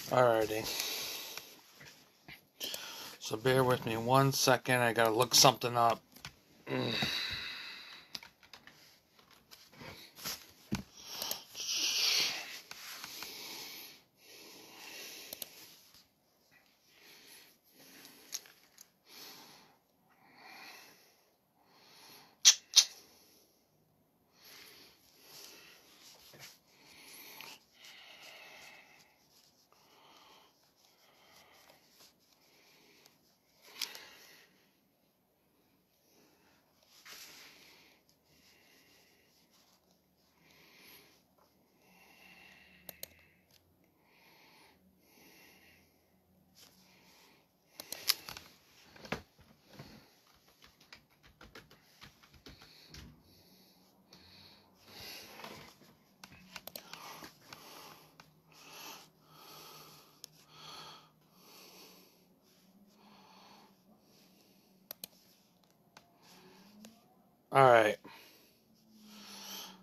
Alrighty. So bear with me 1 second. I gotta look something up. Alright.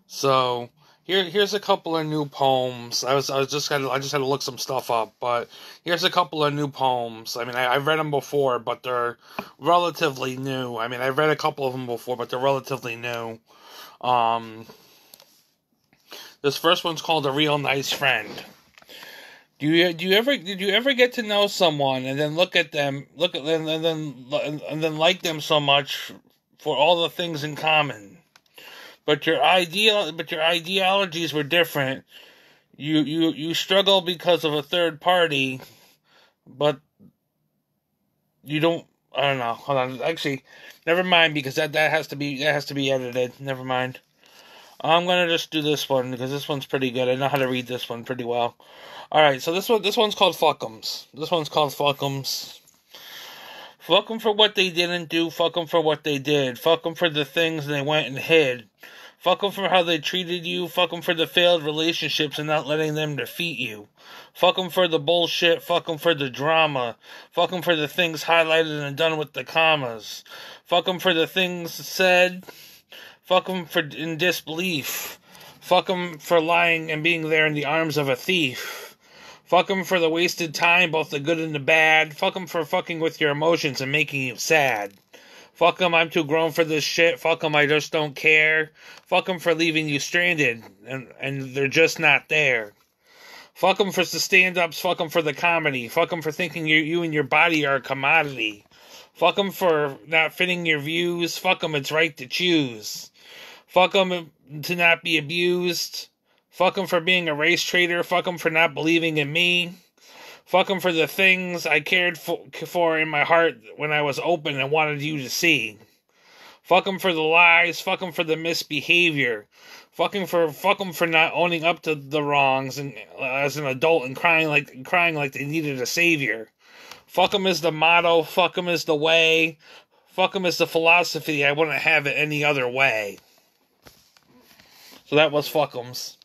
So here's a couple of new poems. I just had to look some stuff up, but here's a couple of new poems. I mean, I've read them before, but they're relatively new. I mean, I've read a couple of them before, but they're relatively new. This first one's called "A Real Nice Friend." Did you ever get to know someone and then look at them, and then like them so much for all the things in common? But your ideologies were different. You struggle because of a third party, but you don't. I don't know. Hold on. Actually, never mind, because that has to be edited. Never mind. I'm gonna just do this one because this one's pretty good. I know how to read this one pretty well. All right. So this one's called Fuck'ems. This one's called Fuck'ems. Fuck them for what they didn't do. Fuck them for what they did. Fuck them for the things they went and hid. Fuck them for how they treated you. Fuck them for the failed relationships and not letting them defeat you. Fuck them for the bullshit. Fuck them for the drama. Fuck them for the things highlighted and done with the commas. Fuck them for the things said. Fuck them for in disbelief. Fuck them for lying and being there in the arms of a thief. Fuck them for the wasted time, both the good and the bad. Fuck them for fucking with your emotions and making you sad. Fuck them, I'm too grown for this shit. Fuck them, I just don't care. Fuck them for leaving you stranded and they're just not there. Fuck them for the stand-ups. Fuck them for the comedy. Fuck them for thinking you and your body are a commodity. Fuck them for not fitting your views. Fuck them, it's right to choose. Fuck them to not be abused. Fuck them for being a race traitor. Fuck them for not believing in me. Fuck them for the things I cared for in my heart when I was open and wanted you to see. Fuck them for the lies. Fuck them for the misbehavior. Fuck them for not owning up to the wrongs and as an adult and crying like they needed a savior. Fuck them is the motto. Fuck them is the way. Fuck them is the philosophy. I wouldn't have it any other way. So that was Fuck'ems.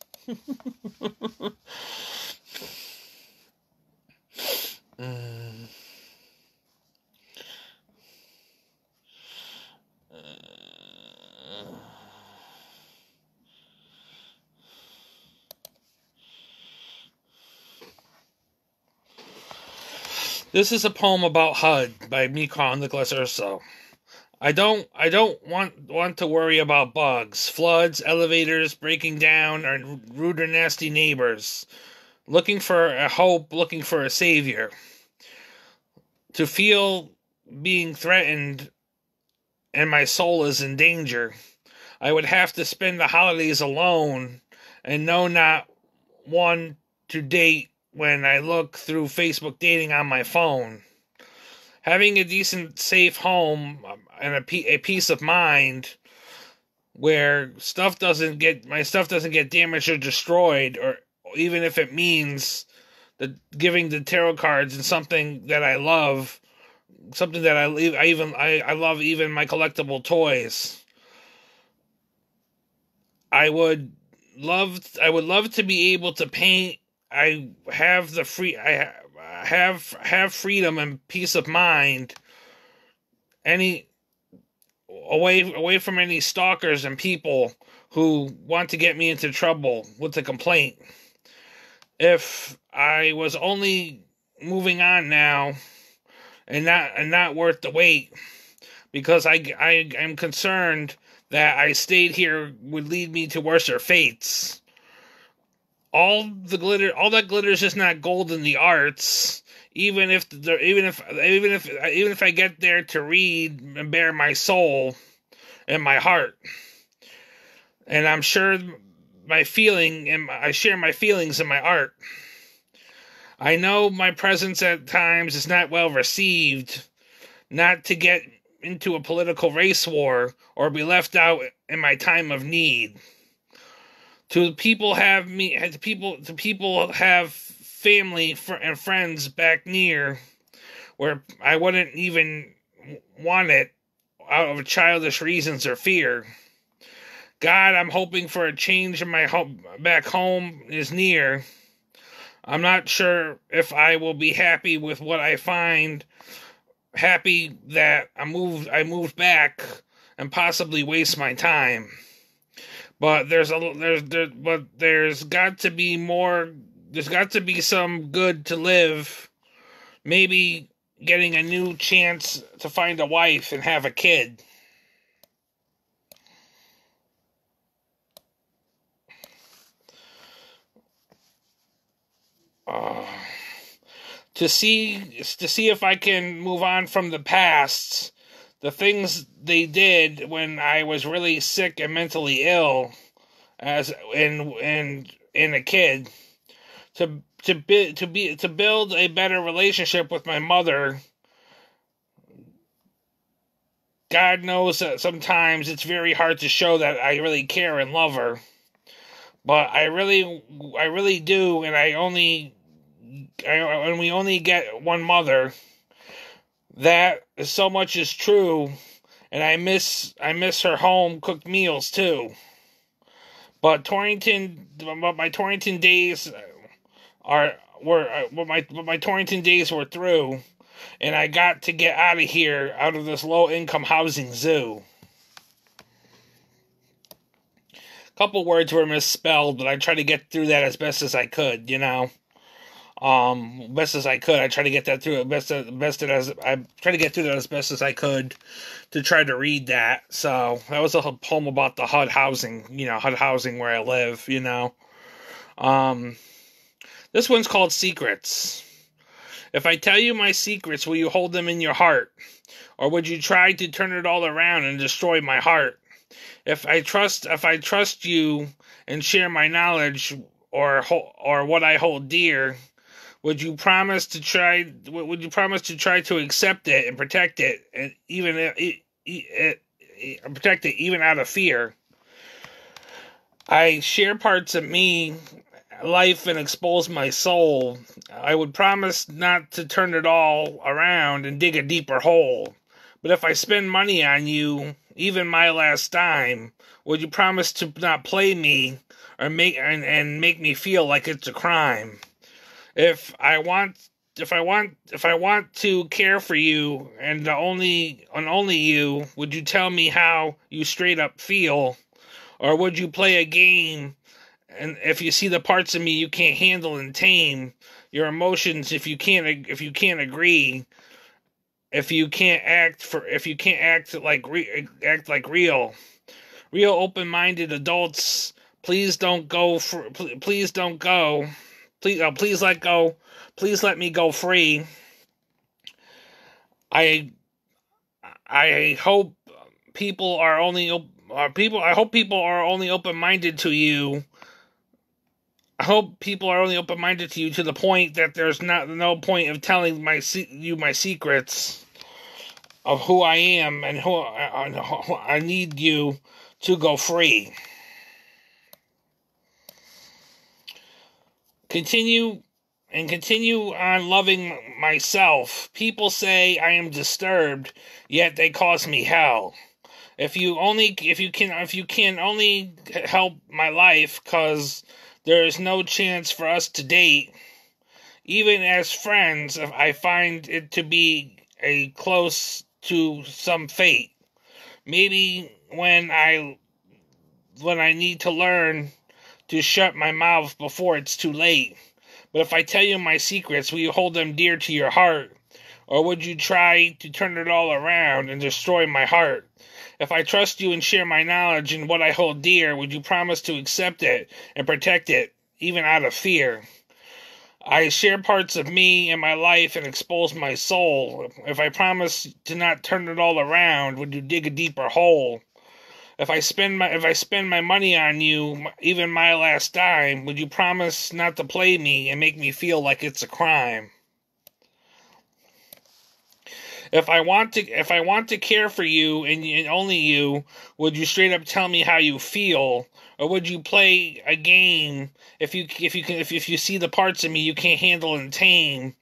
This is a poem about HUD by me, Karl Nicholas Urso. I don't want to worry about bugs, floods, elevators breaking down, or rude or nasty neighbors. Looking for a hope, looking for a savior. To feel being threatened and my soul is in danger, I would have to spend the holidays alone and know not one to date when I look through Facebook dating on my phone. Having a decent, safe home and a peace of mind where my stuff doesn't get damaged or destroyed, or even if it means giving the tarot cards and something that I love, something that I love, even my collectible toys. I would love to be able to paint. I have freedom and peace of mind. Away from any stalkers and people who want to get me into trouble with a complaint. If I was only moving on now, and not worth the wait, because I am concerned that I stayed here would lead me to worser fates. All that glitter is just not gold in the arts. Even if I get there to read and bare my soul and my heart, and I'm sure I share my feelings in my art. I know my presence at times is not well received, not to get into a political race war or be left out in my time of need. To people have family and friends back near, where I wouldn't even want it out of childish reasons or fear. God, I'm hoping for a change in my home back home is near. I'm not sure if I will be happy with what I find. Happy that I moved back and possibly waste my time. But there's got to be more. There's got to be some good to live. Maybe getting a new chance to find a wife and have a kid. To see if I can move on from the past, the things they did when I was really sick and mentally ill, as in a kid, to build a better relationship with my mother. God knows that sometimes it's very hard to show that I really care and love her, but I really do, and we only get one mother. That is so much is true, and I miss her home cooked meals too. But my Torrington days were through, and I got to get out of here, out of this low income housing zoo. A couple words were misspelled, but I tried to get through that as best as I could, best as I could. I tried to get that through I tried to get through that as best as I could to try to read that. So that was a poem about the HUD housing, HUD housing where I live, This one's called Secrets. If I tell you my secrets, will you hold them in your heart? Or would you try to turn it all around and destroy my heart? If I trust you and share my knowledge or what I hold dear, would you promise to try to accept it and protect it, and protect it even out of fear? I share parts of me, life, and expose my soul. I would promise not to turn it all around and dig a deeper hole. But if I spend money on you, even my last dime, would you promise to not play me or make me feel like it's a crime? If I want to care for you and only you, would you tell me how you straight up feel? Or would you play a game, and if you see the parts of me you can't handle and tame, your emotions if you can't agree, if you can't act like real open-minded adults, please let go. Please let me go free. I hope people are only open-minded to you. I hope people are only open-minded to you to the point that there's no point of telling my secrets of who I am and who I need you to go free. Continue on loving myself. People say I am disturbed, yet they cause me hell. If you can only help my life, 'cause there is no chance for us to date. Even as friends, if I find it to be a close to some fate. Maybe when I need to learn to shut my mouth before it's too late. But if I tell you my secrets, will you hold them dear to your heart? Or would you try to turn it all around and destroy my heart? If I trust you and share my knowledge and what I hold dear, would you promise to accept it and protect it, even out of fear? I share parts of me and my life and expose my soul. If I promise to not turn it all around, would you dig a deeper hole? If I spend my money on you, even my last dime, would you promise not to play me and make me feel like it's a crime? If I want to care for you and only you, would you straight up tell me how you feel, or would you play a game if you see the parts of me you can't handle and tame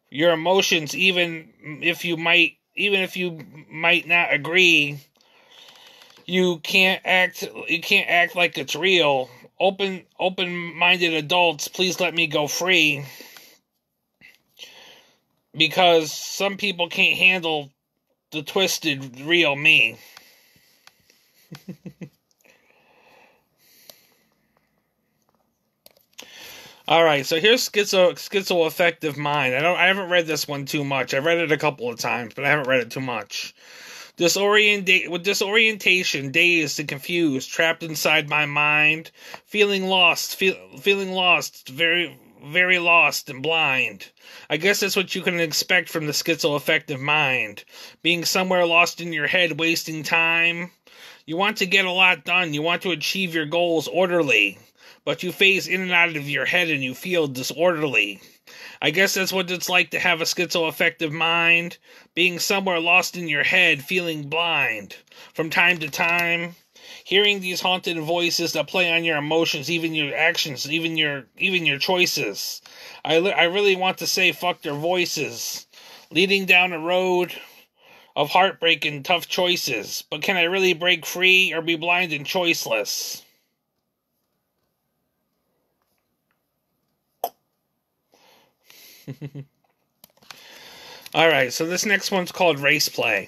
your emotions, even if you might not agree? You can't act like it's real. Open-minded adults, please let me go free. Because some people can't handle the twisted real me. Alright, so here's schizoaffective mind. I haven't read this one too much. I've read it a couple of times, but I haven't read it too much. With disorientation, dazed and confused, trapped inside my mind, feeling lost, very, very lost and blind. I guess that's what you can expect from the schizoaffective mind. Being somewhere lost in your head, wasting time. You want to get a lot done. You want to achieve your goals orderly. But you phase in and out of your head and you feel disorderly. I guess that's what it's like to have a schizoaffective mind. Being somewhere lost in your head, feeling blind. From time to time, hearing these haunted voices that play on your emotions, even your actions, even your choices. I really want to say fuck their voices. Leading down a road of heartbreak and tough choices. But can I really break free or be blind and choiceless? Alright, so this next one's called race play.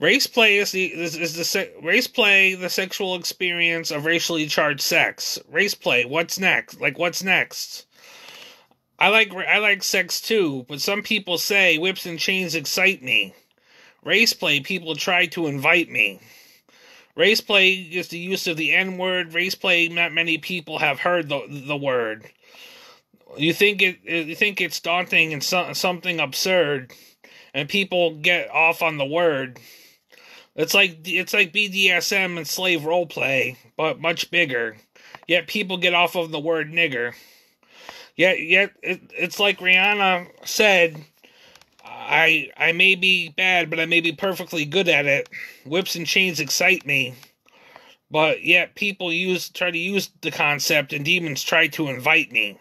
Race play is the sexual experience of racially charged sex. Race play, what's next? What's next? I like sex too, but some people say whips and chains excite me. Race play, people try to invite me. Race play is the use of the N-word. Race play, not many people have heard the word. You think it's daunting and something absurd, and people get off on the word. It's like BDSM and slave roleplay, but much bigger. Yet people get off of the word nigger. Yet it's like Rihanna said, I may be bad, but I may be perfectly good at it. Whips and chains excite me. But yet people try to use the concept, and demons try to invite me.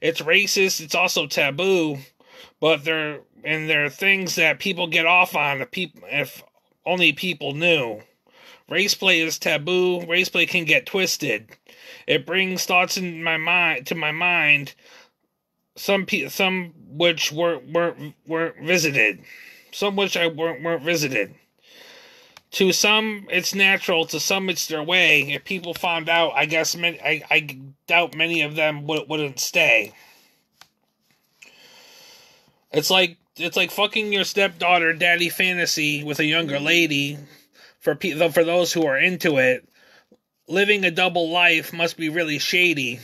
It's racist, it's also taboo, but there are things that people get off on if only people knew. Race play is taboo. Race play can get twisted. It brings thoughts to my mind, some which weren't visited, some which weren't visited. To some, it's natural. To some, it's their way. If people found out, I guess I doubt many of them wouldn't stay. It's like fucking your stepdaughter daddy fantasy with a younger lady. For those who are into it, living a double life must be really shady.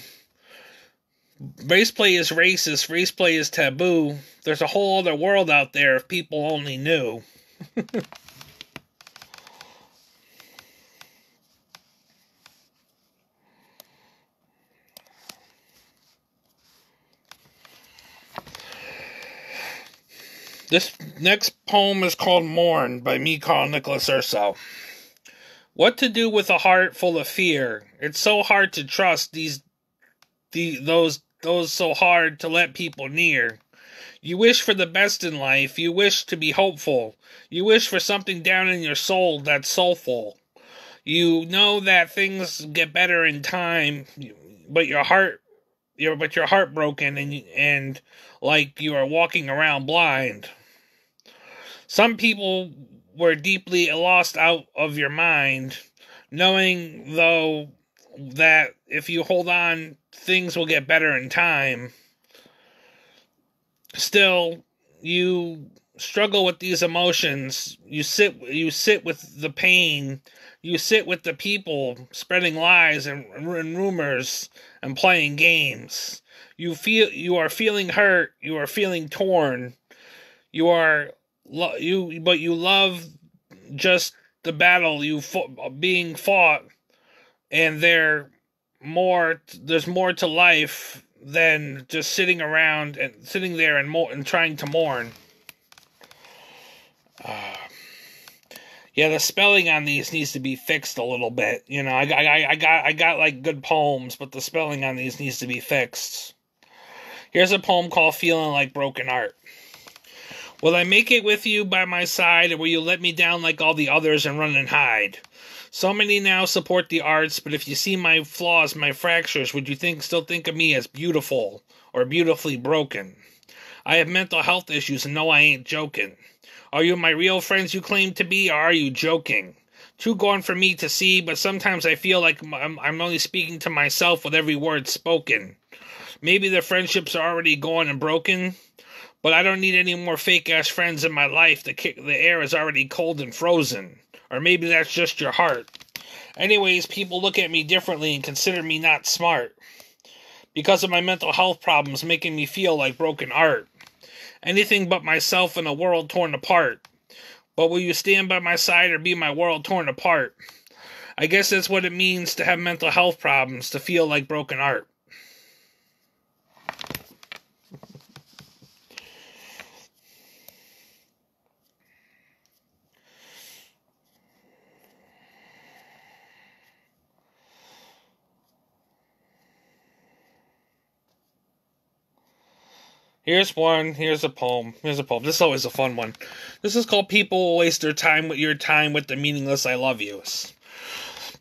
Race play is racist. Race play is taboo. There's a whole other world out there if people only knew. This next poem is called Morn by me, Karl Nicholas Urso. What to do with a heart full of fear? It's so hard to trust those so hard to let people near. You wish for the best in life. You wish to be hopeful. You wish for something down in your soul that's soulful. You know that things get better in time, but your heart heartbroken and like you are walking around blind. Some people were deeply lost out of your mind, knowing though that if you hold on things will get better in time, still, you struggle with these emotions. You sit with the pain. You sit with the people spreading lies and rumors and playing games. You are feeling hurt. You are feeling torn. But you love just the battle being fought, and there's more to life than just sitting there and trying to mourn. Yeah, the spelling on these needs to be fixed a little bit. You know, I got like good poems, but the spelling on these needs to be fixed. Here's a poem called "Feeling Like Broken Art." Will I make it with you by my side, or will you let me down like all the others and run and hide? So many now support the arts, but if you see my flaws, my fractures, would you still think of me as beautiful or beautifully broken? I have mental health issues, and no, I ain't joking. Are you my real friends you claim to be, or are you joking? Too gone for me to see, but sometimes I feel like I'm only speaking to myself with every word spoken. Maybe the friendships are already gone and broken, but I don't need any more fake-ass friends in my life. The air is already cold and frozen. Or maybe that's just your heart. Anyways, people look at me differently and consider me not smart, because of my mental health problems making me feel like broken art. Anything but myself in a world torn apart. But will you stand by my side or be my world torn apart? I guess that's what it means to have mental health problems, to feel like broken art. Here's a poem. This is always a fun one. This is called "People Will Waste Your Time with the Meaningless I Love Yous."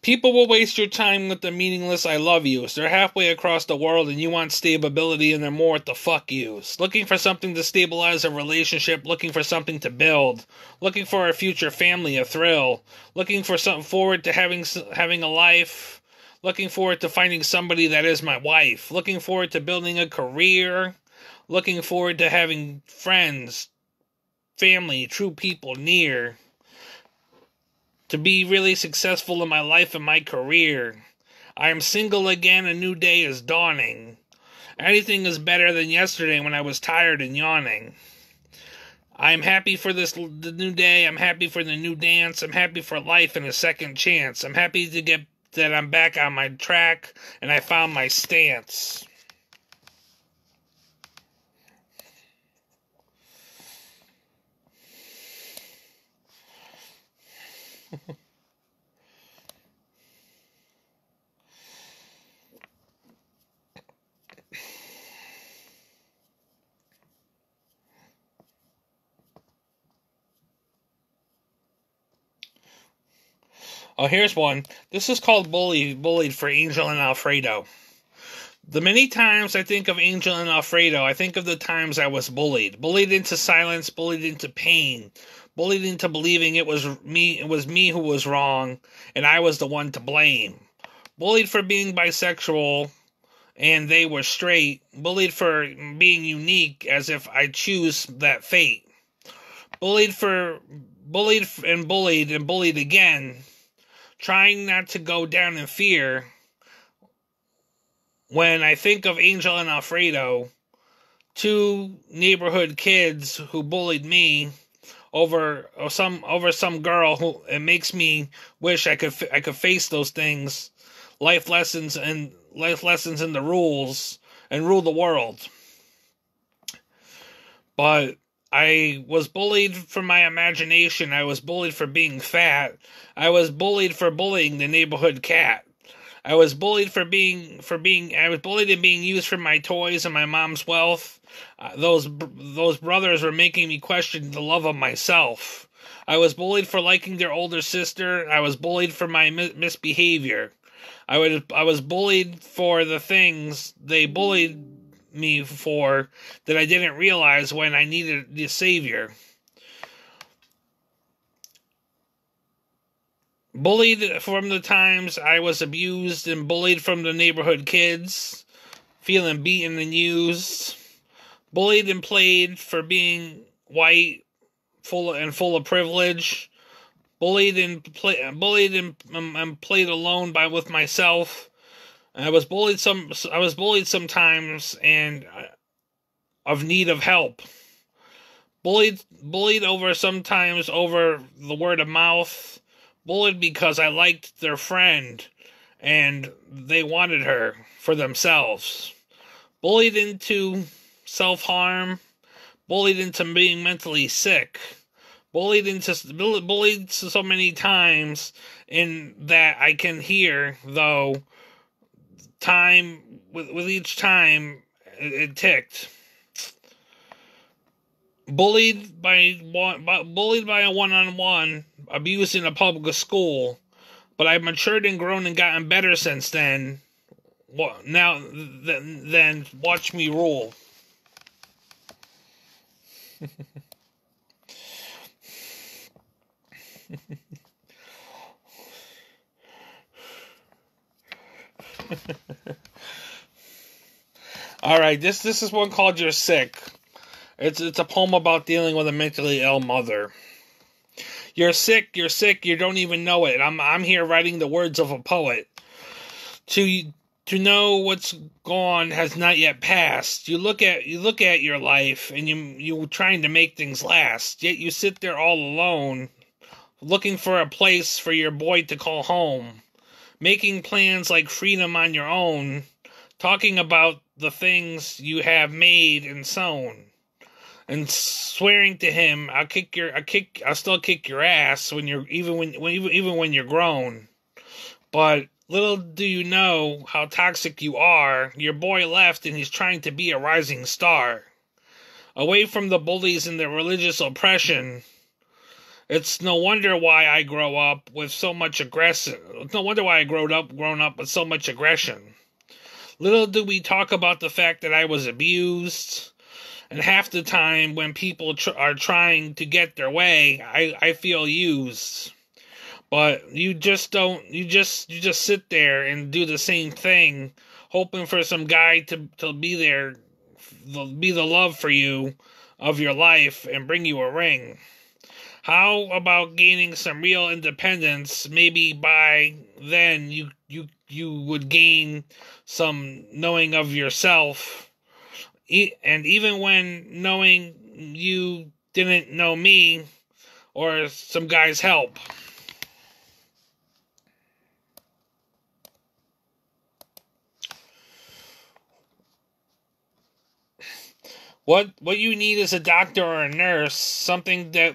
People will waste your time with the meaningless I love yous. They're halfway across the world and you want stability and they're more at the fuck yous. Looking for something to stabilize a relationship, looking for something to build, looking for a future family, a thrill, looking for something forward to having a life, looking forward to finding somebody that is my wife, looking forward to building a career, looking forward to having friends, family, true people near, to be really successful in my life and my career. I am single again, a new day is dawning. Anything is better than yesterday when I was tired and yawning. I am happy for the new day, I'm happy for the new dance, I'm happy for life and a second chance. I'm happy to get that I'm back on my track and I found my stance. Oh, here's one. This is called Bullied for Angel and Alfredo. The many times I think of Angel and Alfredo, I think of the times I was bullied. Bullied into silence, bullied into pain, bullied into believing it was me who was wrong, and I was the one to blame. Bullied for being bisexual, and they were straight. Bullied for being unique, as if I choose that fate. Bullied and bullied again. Trying not to go down in fear. When I think of Angel and Alfredo, two neighborhood kids who bullied me over some girl, who it makes me wish I could face those things, life lessons in the rules, and rule the world. But I was bullied for my imagination. I was bullied for being fat. I was bullied for bullying the neighborhood cat. I was bullied and being used for my toys and my mom's wealth. Those brothers were making me question the love of myself. I was bullied for liking their older sister. I was bullied for my misbehavior. I was bullied for the things they bullied me for that I didn't realize when I needed the savior. Bullied from the times I was abused and bullied from the neighborhood kids. feeling beaten and used, bullied and played for being white, full of privilege, bullied and played alone with myself. I was bullied sometimes and of need of help. Bullied sometimes over the word of mouth. Bullied because I liked their friend and they wanted her for themselves. Bullied into self-harm. Bullied into being mentally sick. Bullied so many times in that I can hear, though, time with each time it ticked. Bullied by a one-on-one, abused in a public school, but I've matured and grown and gotten better since then. Then watch me rule. All right, this is one called "You're Sick." It's a poem about dealing with a mentally ill mother. You're sick, you don't even know it. I'm here writing the words of a poet. To know what's gone has not yet passed. You look at your life and you trying to make things last. Yet you sit there all alone, looking for a place for your boy to call home, making plans like freedom on your own, talking about the things you have made and sown. And swearing to him, I'll still kick your ass when you're grown. But little do you know how toxic you are. Your boy left and he's trying to be a rising star. Away from the bullies and the religious oppression. It's no wonder why I grown up with so much aggression. Little do we talk about the fact that I was abused. And half the time when people are trying to get their way, I feel used. But you just sit there and do the same thing, hoping for some guy to be there, be the love for you of your life and bring you a ring. How about gaining some real independence? Maybe by then you would gain some knowing of yourself. And even when knowing you didn't know me or some guy's help. What you need is a doctor or a nurse, something to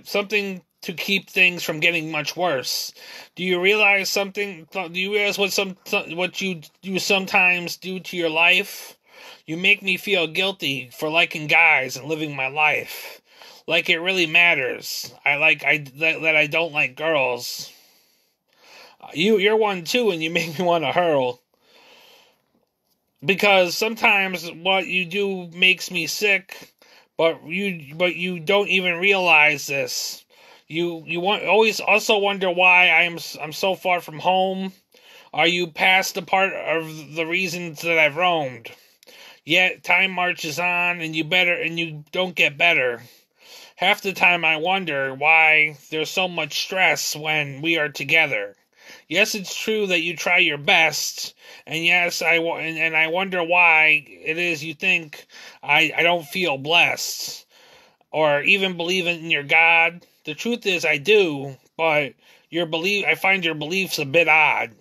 keep things from getting much worse. Do you realize something? Do you realize what you sometimes do to your life? You make me feel guilty for liking guys and living my life. Like it really matters. That I don't like girls. You're one too, and you make me want to hurl. Because sometimes what you do makes me sick, but you don't even realize this. You always also wonder why I'm so far from home. Are you past the part of the reasons that I've roamed? Yet time marches on, and you don't get better. Half the time I wonder why there's so much stress when we are together. Yes, it's true that you try your best, and yes, I wonder why it is you think I don't feel blessed, or even believe in your God. The truth is I do, but I find your beliefs a bit odd.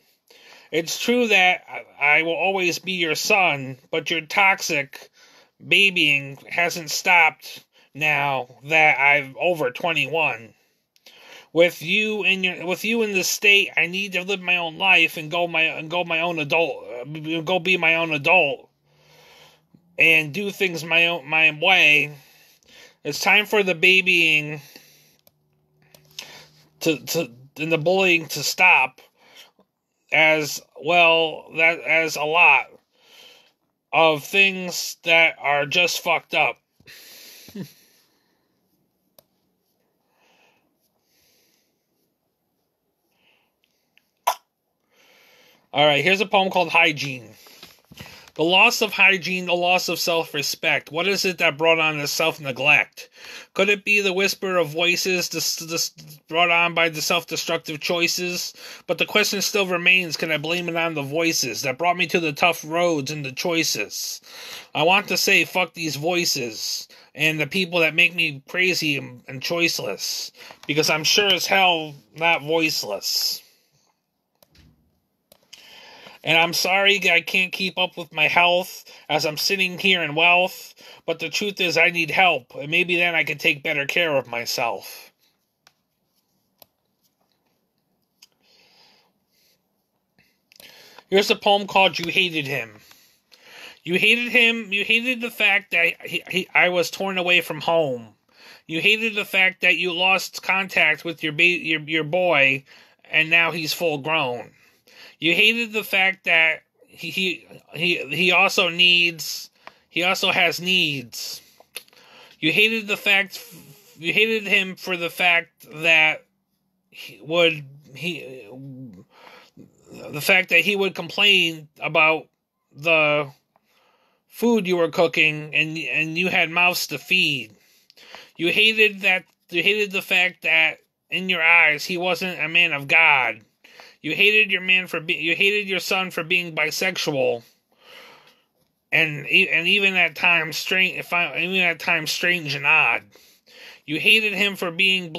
It's true that I will always be your son, but your toxic babying hasn't stopped now that I'm over 21. With you in the state, I need to live my own life and go be my own adult, and do things my way. It's time for the babying and the bullying to stop. As well as a lot of things that are just fucked up. Alright, here's a poem called Hygiene. The loss of hygiene, the loss of self-respect. What is it that brought on this self-neglect? Could it be the whisper of voices brought on by the self-destructive choices? But the question still remains, can I blame it on the voices that brought me to the tough roads and the choices? I want to say, fuck these voices and the people that make me crazy and choiceless. Because I'm sure as hell not voiceless. And I'm sorry I can't keep up with my health as I'm sitting here in wealth, but the truth is I need help, and maybe then I can take better care of myself. Here's a poem called You Hated Him. You hated the fact that I was torn away from home. You hated the fact that you lost contact with your boy, and now he's full grown. You hated the fact that he also has needs. You hated him for the fact that he would complain about the food you were cooking and you had mouths to feed. You hated the fact that in your eyes he wasn't a man of God. You hated your son for being bisexual, and even at times strange and odd. You hated him for being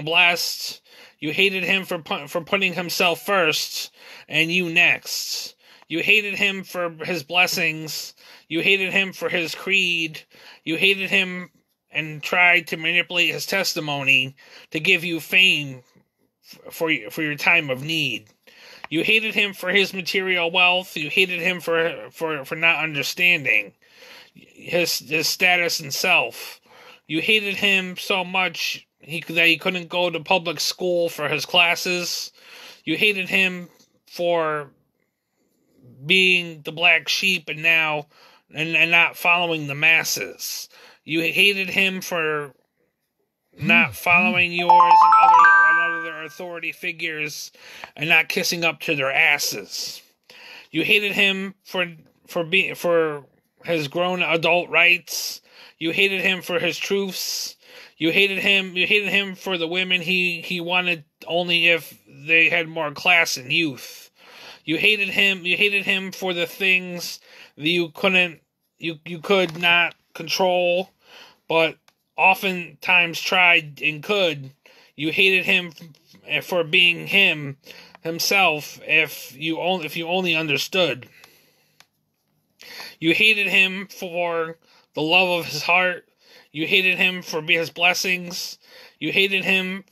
blessed. You hated him for putting himself first and you next. You hated him for his blessings. You hated him for his creed. You hated him and tried to manipulate his testimony to give you fame for your time of need. You hated him for his material wealth. You hated him for not understanding his status and self. You hated him so much that he couldn't go to public school for his classes. You hated him for being the black sheep and not following the masses. You hated him for not following yours and other authority figures and not kissing up to their asses. You hated him for his grown adult rights. You hated him for his truths. You hated him for the women he wanted only if they had more class and youth. You hated him for the things that you could not control, but oftentimes tried and could. You hated him for being himself if you only understood. You hated him for the love of his heart. You hated him for his blessings. You hated him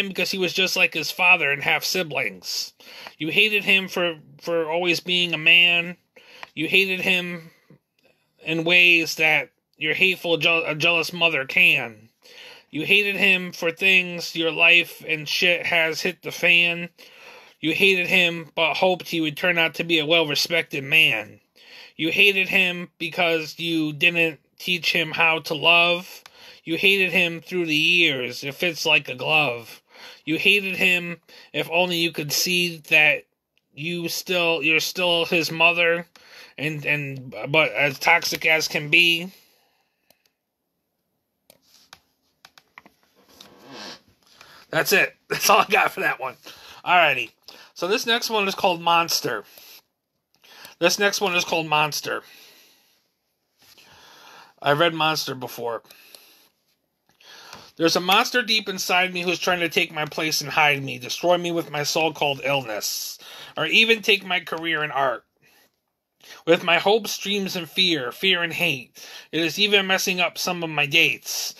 because he was just like his father and half siblings. You hated him for always being a man. You hated him in ways that your hateful, jealous mother can. You hated him for things your life and shit has hit the fan. You hated him but hoped he would turn out to be a well-respected man. You hated him because you didn't teach him how to love. You hated him through the years. It fits like a glove. You hated him if only you could see that you're still his mother, but as toxic as can be. That's it. That's all I got for that one. Alrighty. So this next one is called Monster. I've read Monster before. There's a monster deep inside me who's trying to take my place and hide me, destroy me with my so-called illness, or even take my career in art. With my hopes, dreams, and fear and hate, it is even messing up some of my dates.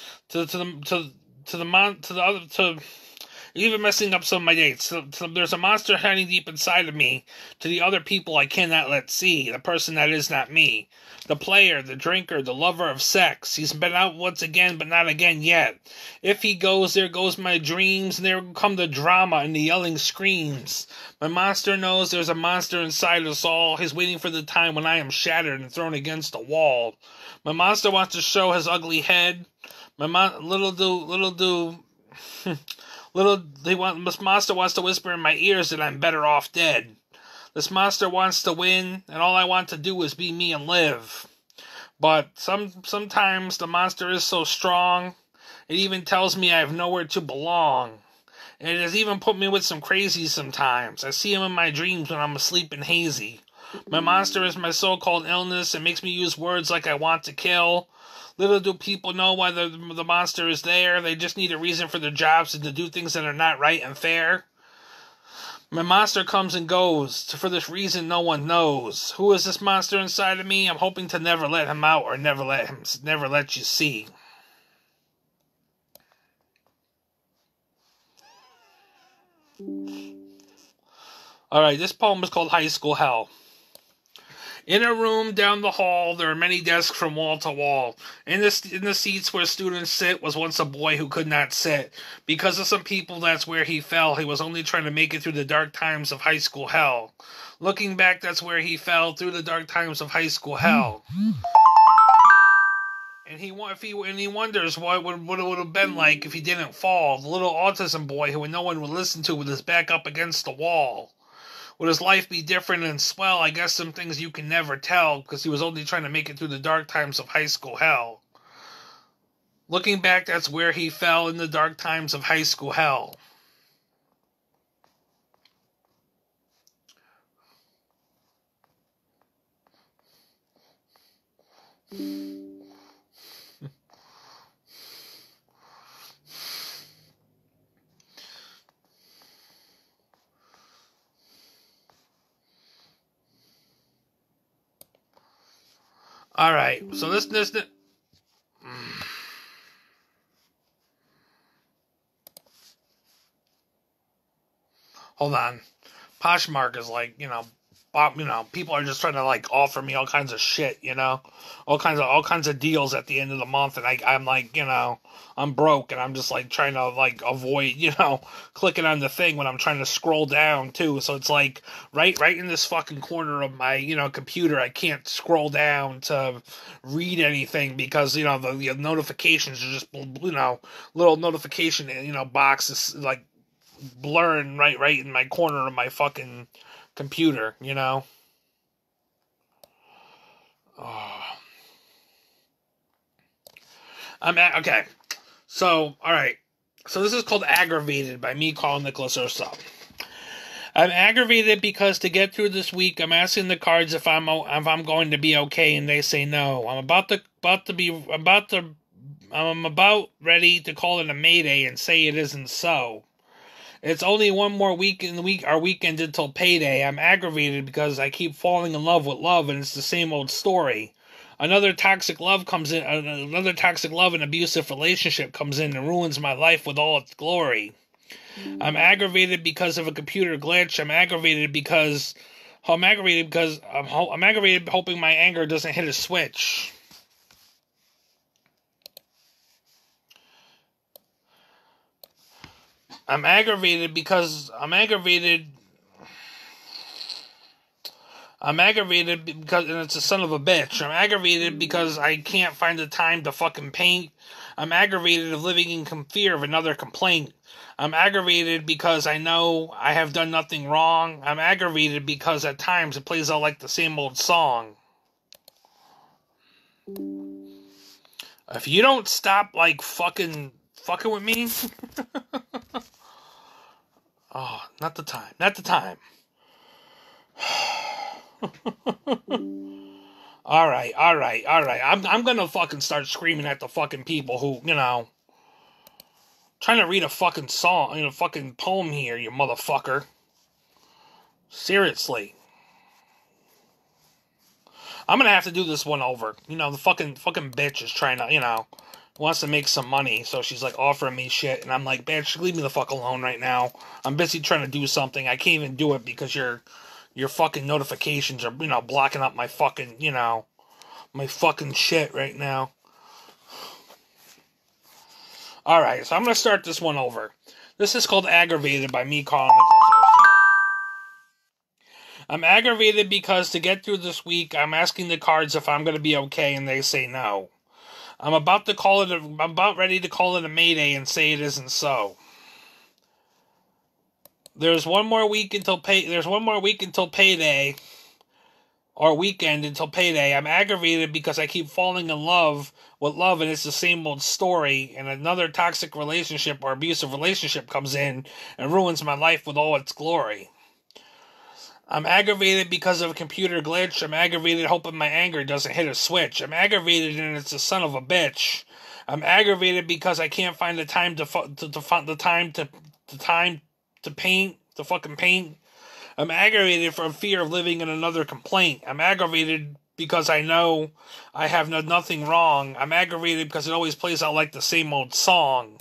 Even messing up some of my dates. So there's a monster hiding deep inside of me. To the other people I cannot let see. The person that is not me. The player, the drinker, the lover of sex. He's been out once again, but not again yet. If he goes, there goes my dreams, and there come the drama and the yelling screams. My monster knows there's a monster inside us all. He's waiting for the time when I am shattered and thrown against a wall. My monster wants to show his ugly head. Little do This monster wants to whisper in my ears that I'm better off dead. This monster wants to win, and all I want to do is be me and live. But sometimes the monster is so strong, it even tells me I have nowhere to belong. And it has even put me with some crazies sometimes. I see him in my dreams when I'm asleep and hazy. My monster is my so-called illness and makes me use words like I want to kill. Little do people know why the monster is there. They just need a reason for their jobs and to do things that are not right and fair. My monster comes and goes. For this reason, no one knows. Who is this monster inside of me? I'm hoping to never let him out or never let you see. Alright, this poem is called High School Hell. In a room down the hall, there are many desks from wall to wall. In the seats where students sit was once a boy who could not sit. Because of some people, that's where he fell. He was only trying to make it through the dark times of high school hell. Looking back, that's where he fell, through the dark times of high school hell. And he wonders what it would have been like if he didn't fall. The little autism boy who no one would listen to with his back up against the wall. Would his life be different and swell? I guess some things you can never tell, because he was only trying to make it through the dark times of high school hell. Looking back, that's where he fell, in the dark times of high school hell. Alright, so this hold on. Poshmark is like, people are just trying to like offer me all kinds of shit, all kinds of deals at the end of the month, and I'm like, I'm broke, and I'm just like trying to like avoid, clicking on the thing when I'm trying to scroll down too. So it's like right in this fucking corner of my computer, I can't scroll down to read anything because the notifications are just little notification boxes like blurring right in my corner of my fucking computer, Oh. Okay. So, alright. So this is called Aggravated by me, Karl Nicholas Urso. I'm aggravated because to get through this week, I'm asking the cards if I'm going to be okay, and they say no. I'm about ready to call it a mayday and say it isn't so. It's only one more week in our weekend until payday. I'm aggravated because I keep falling in love with love, and it's the same old story. Another toxic love and abusive relationship comes in and ruins my life with all its glory. I'm aggravated because of a computer glitch. I'm aggravated hoping my anger doesn't hit a switch. I'm aggravated because and it's a son of a bitch. I'm aggravated because I can't find the time to fucking paint. I'm aggravated of living in fear of another complaint. I'm aggravated because I know I have done nothing wrong. I'm aggravated because at times it plays out like the same old song. If you don't stop like fucking with me, oh, not the time. Alright. I'm gonna fucking start screaming at the fucking people who, trying to read a fucking song, a fucking poem here, you motherfucker. Seriously. I'm gonna have to do this one over. The fucking bitch is trying to, wants to make some money, so she's like offering me shit, and I'm like, bitch, leave me the fuck alone right now. I'm busy trying to do something. I can't even do it because your fucking notifications are, blocking up my fucking, my fucking shit right now. Alright, so I'm gonna start this one over. This is called Aggravated by me, Karl Nicholas Urso. I'm aggravated because to get through this week, I'm asking the cards if I'm gonna be okay, and they say no. I'm about ready to call it a mayday and say it isn't so. There's one more week until payday, or weekend until payday. I'm aggravated because I keep falling in love with love, and it's the same old story. And another toxic relationship or abusive relationship comes in and ruins my life with all its glory. I'm aggravated because of a computer glitch. I'm aggravated hoping my anger doesn't hit a switch. I'm aggravated and it's a son of a bitch. I'm aggravated because I can't find the time to paint, to fucking paint. I'm aggravated from fear of living in another complaint. I'm aggravated because I know I have nothing wrong. I'm aggravated because it always plays out like the same old song.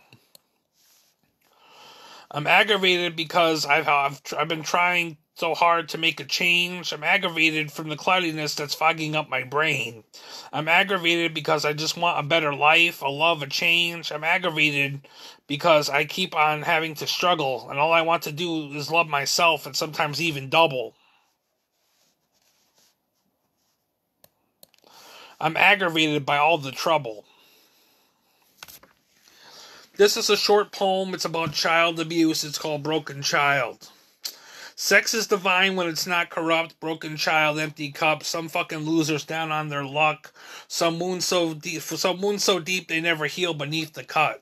I'm aggravated because I've been trying so hard to make a change. I'm aggravated from the cloudiness that's fogging up my brain. I'm aggravated because I just want a better life, a love, a change. I'm aggravated because I keep on having to struggle, and all I want to do is love myself, and sometimes even double. I'm aggravated by all the trouble. This is a short poem. It's about child abuse. It's called Broken Child. Sex is divine when it's not corrupt. Broken child, empty cup. Some fucking losers down on their luck. Some wounds so deep they never heal beneath the cut.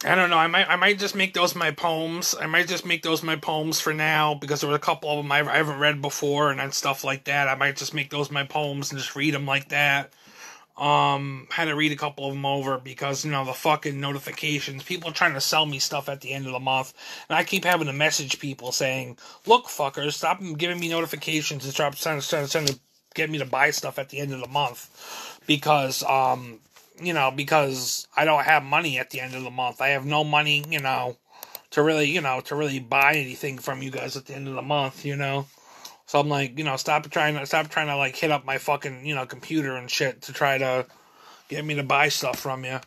I don't know. I might just make those my poems. I might just make those my poems for now, because there were a couple of them I haven't read before and stuff like that. I might just make those my poems and just read them like that. Had to read a couple of them over because, the fucking notifications. People are trying to sell me stuff at the end of the month, and I keep having to message people saying, "Look, fuckers, stop giving me notifications and stop trying to get me to buy stuff at the end of the month," because because I don't have money at the end of the month. I have no money, to really buy anything from you guys at the end of the month, So I'm like, stop trying to like hit up my fucking, computer and shit to try to get me to buy stuff from you.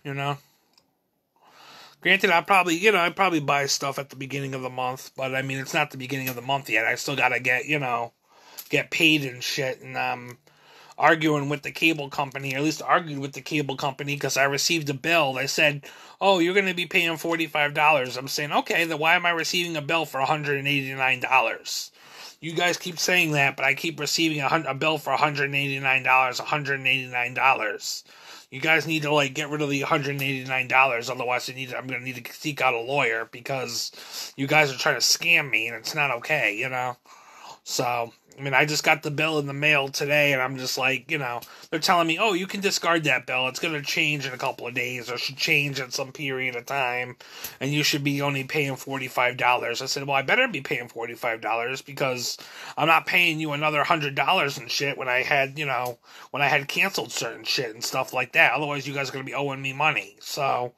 Granted, I probably buy stuff at the beginning of the month, but I mean, it's not the beginning of the month yet. I still gotta get paid and shit, and arguing with the cable company, or at least argued with the cable company, because I received a bill. They said, "Oh, you're going to be paying $45. I'm saying, okay, then why am I receiving a bill for $189? You guys keep saying that, but I keep receiving a bill for $189, $189. You guys need to get rid of the $189, otherwise I'm going to need to seek out a lawyer, because you guys are trying to scam me, and it's not okay, So, I mean, I just got the bill in the mail today, and I'm just like, they're telling me, "Oh, you can discard that bill. It's going to change in a couple of days, or should change at some period of time, and you should be only paying $45. I said, "Well, I better be paying $45, because I'm not paying you another $100 and shit when I had, when I had canceled certain shit and stuff like that. Otherwise, you guys are going to be owing me money." So,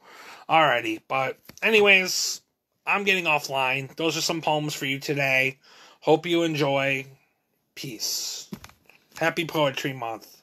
alrighty. But, anyways, I'm getting offline. Those are some poems for you today. Hope you enjoy. Peace. Happy Poetry Month.